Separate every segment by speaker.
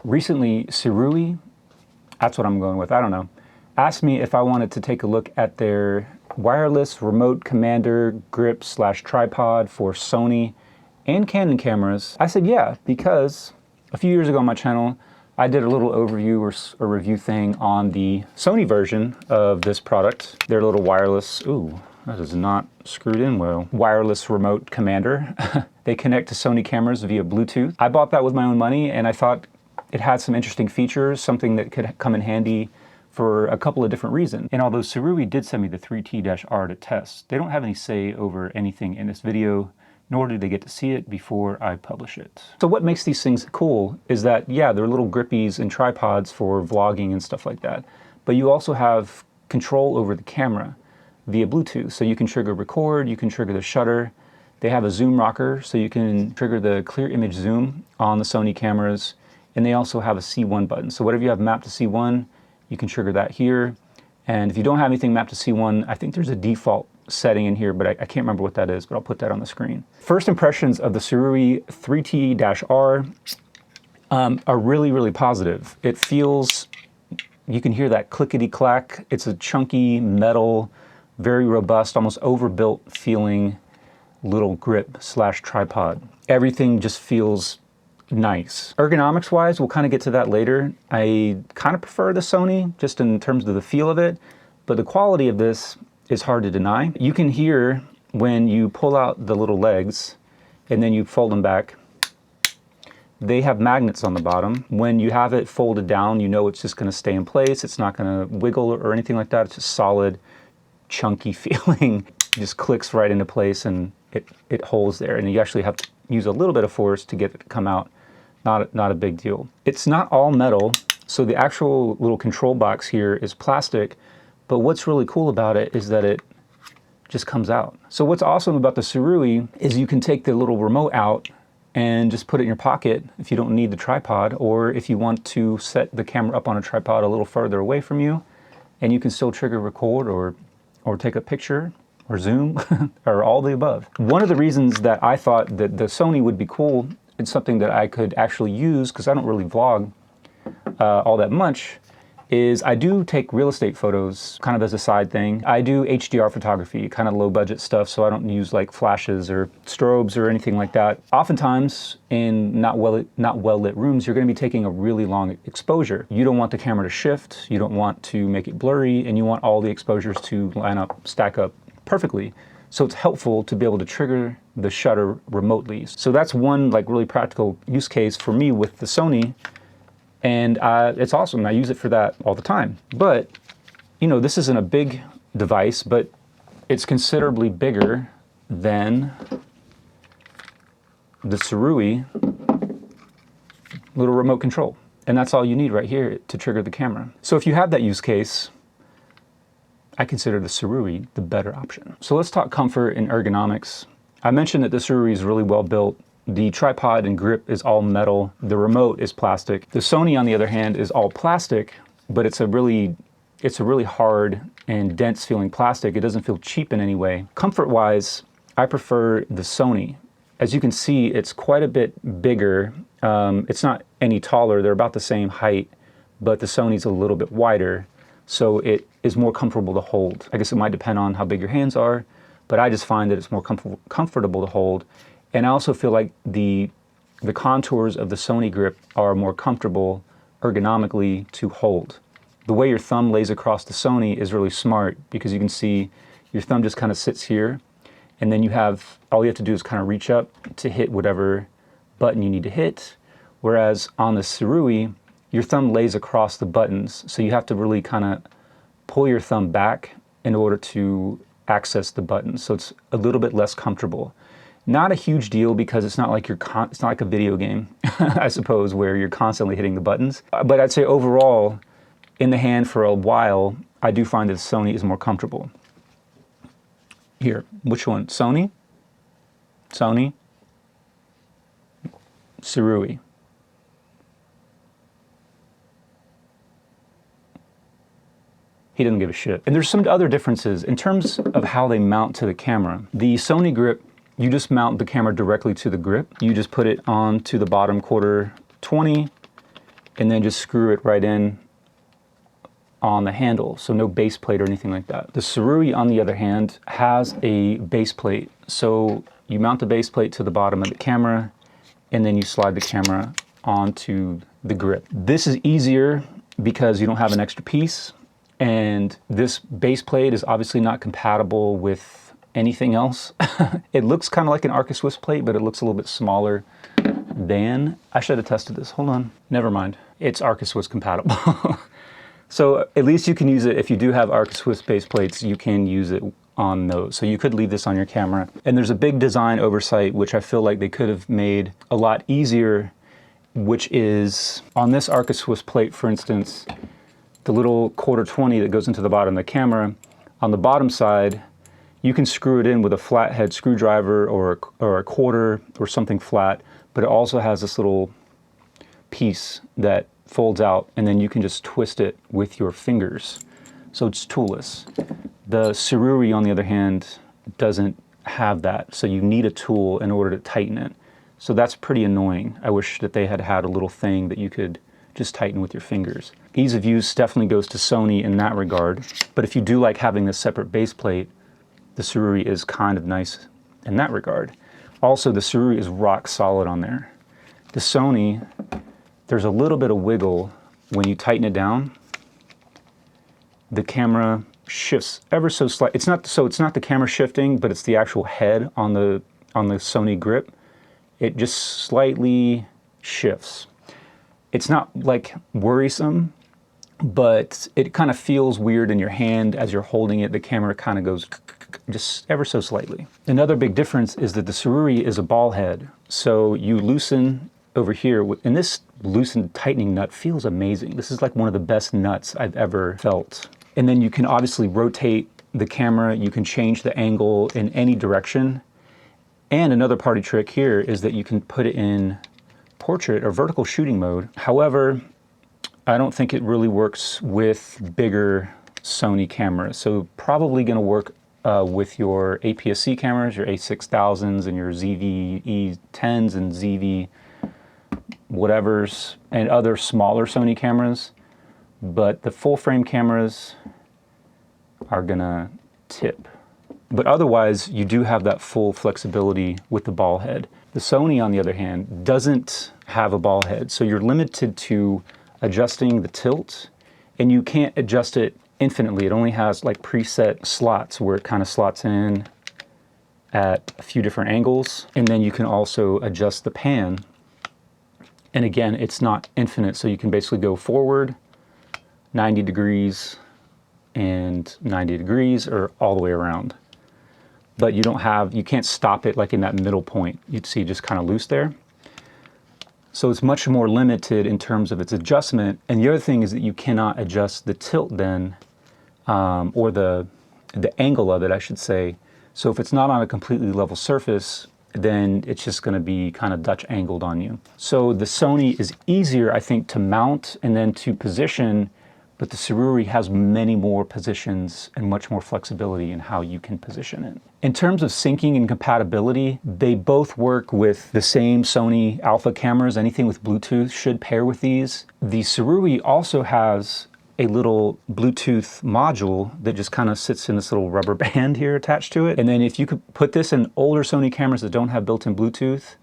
Speaker 1: Recently, Sirui, that's what I'm going with, I don't know, asked me if I wanted to take a look at their wireless remote commander grip / tripod for Sony and Canon cameras. I said yeah, because a few years ago on my channel, I did a little overview or review thing on the Sony version of this product. Their little wireless, ooh, that is not screwed in well, wireless remote commander. They connect to Sony cameras via Bluetooth. I bought that with my own money and I thought it had some interesting features, something that could come in handy for a couple of different reasons. And although Sirui did send me the 3T-R to test, they don't have any say over anything in this video, nor do they get to see it before I publish it. So what makes these things cool is that, yeah, they're little grippies and tripods for vlogging and stuff like that, but you also have control over the camera via Bluetooth. So you can trigger record, you can trigger the shutter. They have a zoom rocker, so you can trigger the clear image zoom on the Sony cameras. And they also have a C1 button. So whatever you have mapped to C1, you can trigger that here. And if you don't have anything mapped to C1, I think there's a default setting in here, but I can't remember what that is, but I'll put that on the screen. First impressions of the Sirui 3T-R are really, really positive. It feels, you can hear that clickety-clack. It's a chunky metal, very robust, almost overbuilt feeling little grip / tripod. Everything just feels nice. Ergonomics wise, we'll kind of get to that later. I kind of prefer the Sony just in terms of the feel of it, but the quality of this is hard to deny. You can hear when you pull out the little legs and then you fold them back, they have magnets on the bottom. When you have it folded down, you know it's just going to stay in place. It's not going to wiggle or anything like that. It's just solid, chunky feeling. It just clicks right into place and it holds there. And you actually have to use a little bit of force to get it to come out. Not a big deal. It's not all metal, so the actual little control box here is plastic, but what's really cool about it is that it just comes out. So what's awesome about the Sirui is you can take the little remote out and just put it in your pocket if you don't need the tripod, or if you want to set the camera up on a tripod a little further away from you, and you can still trigger record or take a picture or zoom or all the above. One of the reasons that I thought that the Sony would be cool, it's something that I could actually use because I don't really vlog all that much, is I do take real estate photos kind of as a side thing. I do HDR photography, kind of low budget stuff, so I don't use like flashes or strobes or anything like that. Oftentimes in not well lit rooms, you're going to be taking a really long exposure. You don't want the camera to shift, you don't want to make it blurry, and you want all the exposures to line up, stack up perfectly. So it's helpful to be able to trigger the shutter remotely. So that's one like really practical use case for me with the Sony, and it's awesome. I use it for that all the time. But you know, this isn't a big device, but it's considerably bigger than the Sirui little remote control, and that's all you need right here to trigger the camera. So if you have that use case, I consider the Sirui the better option. So let's talk comfort and ergonomics. I mentioned that the Sirui is really well built. The tripod and grip is all metal. The remote is plastic. The Sony, on the other hand, is all plastic, but it's a really hard and dense feeling plastic. It doesn't feel cheap in any way. Comfort-wise, I prefer the Sony. As you can see, it's quite a bit bigger. It's not any taller. They're about the same height, but the Sony's a little bit wider, so it is more comfortable to hold. I guess it might depend on how big your hands are, but I just find that it's more comfortable to hold. And I also feel like the contours of the Sony grip are more comfortable ergonomically to hold. The way your thumb lays across the Sony is really smart, because you can see your thumb just kind of sits here, and then all you have to do is kind of reach up to hit whatever button you need to hit. Whereas on the Sirui, your thumb lays across the buttons, so you have to really kind of pull your thumb back in order to access the buttons. So it's a little bit less comfortable. Not a huge deal, because it's not like it's not like a video game, I suppose, where you're constantly hitting the buttons. But I'd say overall, in the hand for a while, I do find that the Sony is more comfortable. Here, which one? Sony? Sony? Sirui. He doesn't give a shit. And there's some other differences in terms of how they mount to the camera. The Sony grip, you just mount the camera directly to the grip. You just put it onto the bottom quarter 20, and then just screw it right in on the handle, so no base plate or anything like that. The Sirui, on the other hand, has a base plate. So you mount the base plate to the bottom of the camera, and then you slide the camera onto the grip. This is easier because you don't have an extra piece, and this base plate is obviously not compatible with anything else. It looks kind of like an Arca Swiss plate, but it looks a little bit smaller than... I should have tested this. Hold on. Never mind. It's Arca Swiss compatible. So at least you can use it. If you do have Arca Swiss base plates, you can use it on those. So you could leave this on your camera. And there's a big design oversight, which I feel like they could have made a lot easier, which is on this Arca Swiss plate, for instance, the little 1/4-20 that goes into the bottom of the camera, on the bottom side, you can screw it in with a flathead screwdriver or a quarter or something flat, but it also has this little piece that folds out, and then you can just twist it with your fingers. So it's toolless. The Sirui, on the other hand, doesn't have that, so you need a tool in order to tighten it. So that's pretty annoying. I wish that they had had a little thing that you could just tighten with your fingers. Ease of use definitely goes to Sony in that regard, but if you do like having this separate base plate, the Sirui is kind of nice in that regard. Also, the Sirui is rock solid on there. The Sony, there's a little bit of wiggle when you tighten it down. The camera shifts ever so slightly. It's not the camera shifting, but it's the actual head on the Sony grip. It just slightly shifts. It's not like worrisome, but it kind of feels weird in your hand as you're holding it. The camera kind of goes just ever so slightly. Another big difference is that the Sirui is a ball head. So you loosen over here, and this loosened tightening nut feels amazing. This is like one of the best nuts I've ever felt. And then you can obviously rotate the camera. You can change the angle in any direction. And another party trick here is that you can put it in portrait or vertical shooting mode. However, I don't think it really works with bigger Sony cameras. So probably gonna work with your APS-C cameras, your A6000s and your ZV-E10s and ZV whatevers, and other smaller Sony cameras. But the full frame cameras are gonna tip. But otherwise, you do have that full flexibility with the ball head. The Sony, on the other hand, doesn't have a ball head, so you're limited to adjusting the tilt, and you can't adjust it infinitely. It only has like preset slots where it kind of slots in at a few different angles, and then you can also adjust the pan. And again, it's not infinite, so you can basically go forward 90 degrees and 90 degrees, or all the way around. But you can't stop it like in that middle point. You'd see just kind of loose there. So it's much more limited in terms of its adjustment. And the other thing is that you cannot adjust the tilt then, or the angle of it, I should say. So if it's not on a completely level surface, then it's just going to be kind of Dutch angled on you. So the Sony is easier, I think, to mount and then to position, but the Sirui has many more positions and much more flexibility in how you can position it. In terms of syncing and compatibility, they both work with the same Sony Alpha cameras. Anything with Bluetooth should pair with these. The Sirui also has a little Bluetooth module that just kind of sits in this little rubber band here attached to it. And then if you could put this in older Sony cameras that don't have built-in Bluetooth,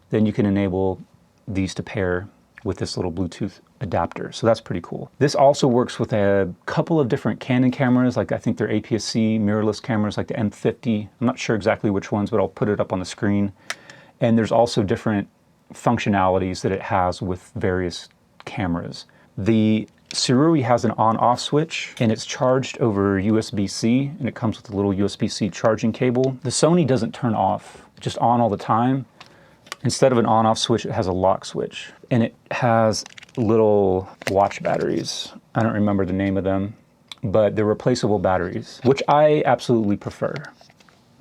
Speaker 1: then you can enable these to pair with this little Bluetooth adapter. So that's pretty cool. This also works with a couple of different Canon cameras, like I think they're APS-C mirrorless cameras, like the M50. I'm not sure exactly which ones, but I'll put it up on the screen. And there's also different functionalities that it has with various cameras. The Sirui has an on-off switch, and it's charged over USB-C, and it comes with a little USB-C charging cable. The Sony doesn't turn off, just on all the time. Instead of an on-off switch, it has a lock switch, and it has little watch batteries. I don't remember the name of them, but they're replaceable batteries, which I absolutely prefer.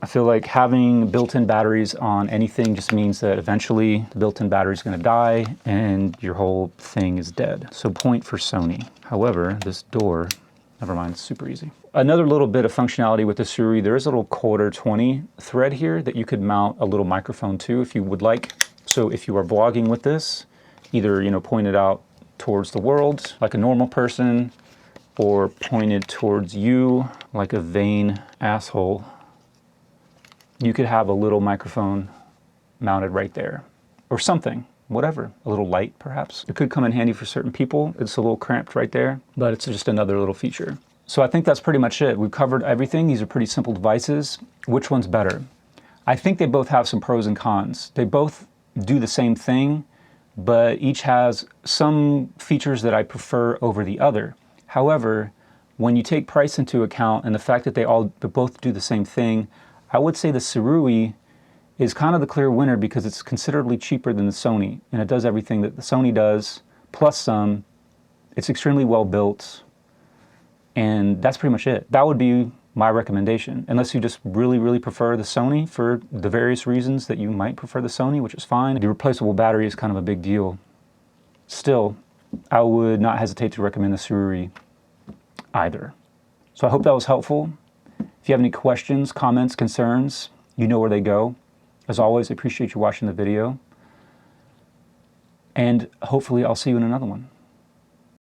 Speaker 1: I feel like having built-in batteries on anything just means that eventually the built-in battery is going to die and your whole thing is dead. So point for Sony. However, this door, never mind, it's super easy. Another little bit of functionality with the Sirui, there is a little 1/4-20 thread here that you could mount a little microphone to if you would like. So if you are vlogging with this, either point it out towards the world like a normal person, or pointed towards you like a vain asshole, you could have a little microphone mounted right there, or something, whatever, a little light perhaps. It could come in handy for certain people. It's a little cramped right there, but it's just another little feature. So I think that's pretty much it. We've covered everything. These are pretty simple devices. Which one's better? I think they both have some pros and cons. They both do the same thing, but each has some features that I prefer over the other. However, when you take price into account and the fact that they both do the same thing, I would say the Sirui is kind of the clear winner because it's considerably cheaper than the Sony, and it does everything that the Sony does, plus some. It's extremely well built, and that's pretty much it. That would be my recommendation, unless you just really, really prefer the Sony for the various reasons that you might prefer the Sony, which is fine. The replaceable battery is kind of a big deal. Still, I would not hesitate to recommend the Sirui either. So I hope that was helpful. If you have any questions, comments, concerns, you know where they go. As always, I appreciate you watching the video, and hopefully I'll see you in another one.